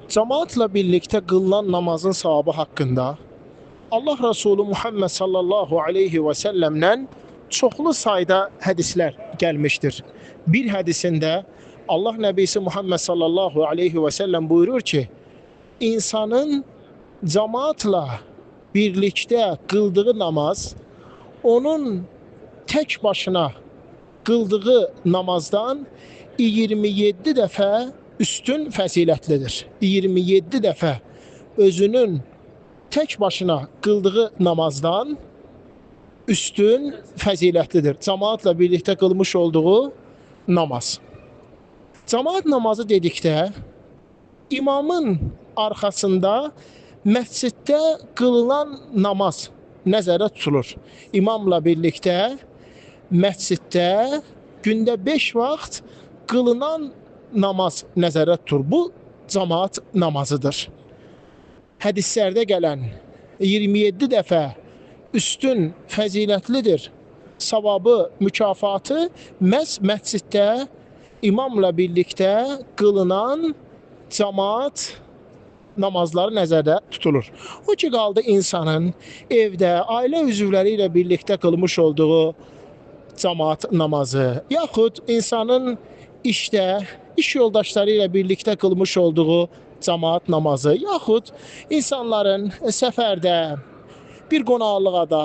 Cemaatla birlikte kılınan namazın savabı hakkında Allah Resulü Muhammed sallallahu aleyhi ve sellem'den çoxlu sayda hədislər gəlmişdir. Bir hədisində Allah Nəbisi Muhammed sallallahu aleyhi ve sellem buyurur ki, insanın cemaatla birlikte kıldığı namaz onun tek başına kıldığı namazdan 27 dəfə üstün fəzilətlidir. 27 dəfə özünün tek başına kıldığı namazdan üstün fəzilətlidir. Cemaatla birlikte kılmış olduğu namaz. Cemaat namazı dedikdə imamın arkasında məsciddə kılınan namaz nəzərdə tutulur. İmamla birlikte məsciddə gündə 5 vaxt kılınan namaz nəzərdə tutulur. Bu cemaat namazıdır. Hədislərdə gələn 27 dəfə üstün fəzilətlidir savabı, mükafatı məhz məsciddə imamla birlikte kılınan cemaat namazları nəzərdə tutulur. O ki qaldı insanın evdə ailə üzvləri ilə birlikte kılmış olduğu cemaat namazı, yaxud insanın işdə iş yoldaşları ilə birlikte kılmış olduğu cemaat namazı, yaxud insanların səfərdə, bir qonaqlıqda,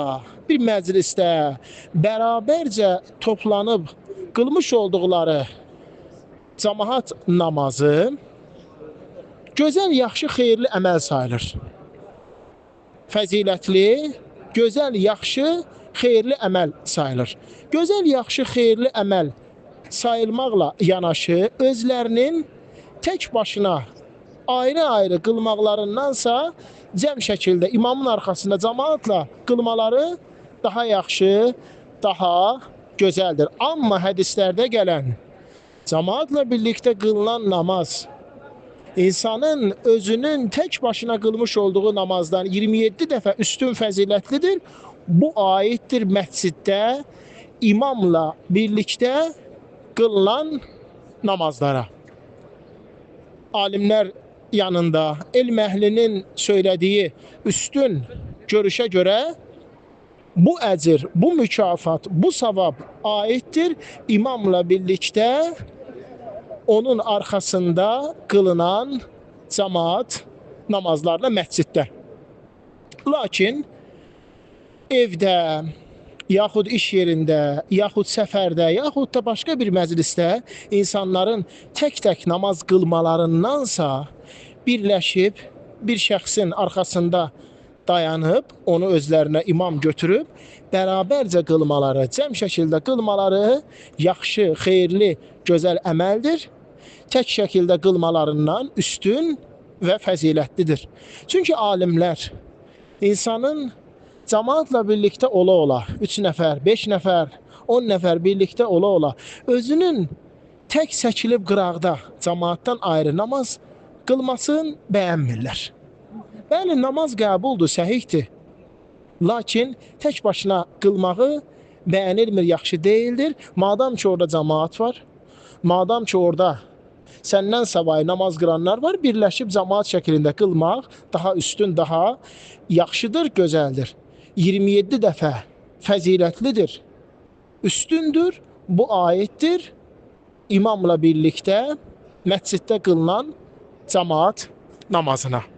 bir məclisdə bərabərcə toplanıb kılmış olduqları cemaat namazı gözəl, yaxşı, xeyirli əməl sayılır. Fəzilətli, gözəl, yaxşı, xeyirli əməl sayılır. Gözəl, yaxşı, xeyirli əməl sayılmaqla yanaşı özlərinin tek başına ayrı-ayrı qılmaqlarındansa cəm şəkildə imamın arxasında cemaatla qılmaları daha yaxşı, daha gözəldir. Amma hədislərdə gələn cemaatla birlikte qılınan namaz insanın özünün tek başına kılmış olduğu namazdan 27 dəfə üstün fəzilətlidir. Bu aiddir məsciddə imamla birlikte kılınan namazlara. Alimler yanında elm əhlinin söylediği üstün görüşe göre bu əcir, bu mükafat, bu savab aiddir imamla birlikte onun arkasında kılınan cemaat namazlarla məsciddə. Lakin evdə, yaxud iş yerində, yaxud səfərdə, yaxud da başqa bir məclisdə insanların tək-tək namaz qılmalarındansa birləşib bir şəxsin arxasında dayanıb, onu özlərinə imam götürüb, bərabərcə qılmaları, cəm şəkildə qılmaları yaxşı, xeyirli, gözəl əməldir. Tək şəkildə qılmalarından üstün və fəzilətlidir. Çünki alimlər insanın cemaatla birlikte ola-ola 3 nəfər, 5 nəfər, 10 nəfər birlikte ola-ola özünün tək çəkilib qıraqda cemaatdan ayrı namaz qılmasını bəyənmirlər. Bəli, namaz qəbuldur, səhihdir. Lakin tək başına qılmağı bəyənilmir, yaxşı deyildir. Madam ki orada cemaat var, madam ki orada səndən savayı namaz qıranlar var, birləşib cemaat şəklində qılmaq daha üstün, daha yaxşıdır, gözəldir. 27 dəfə fəzilətlidir, üstündür, bu aiddir imamla birlikte məsciddə qılınan cemaat namazına.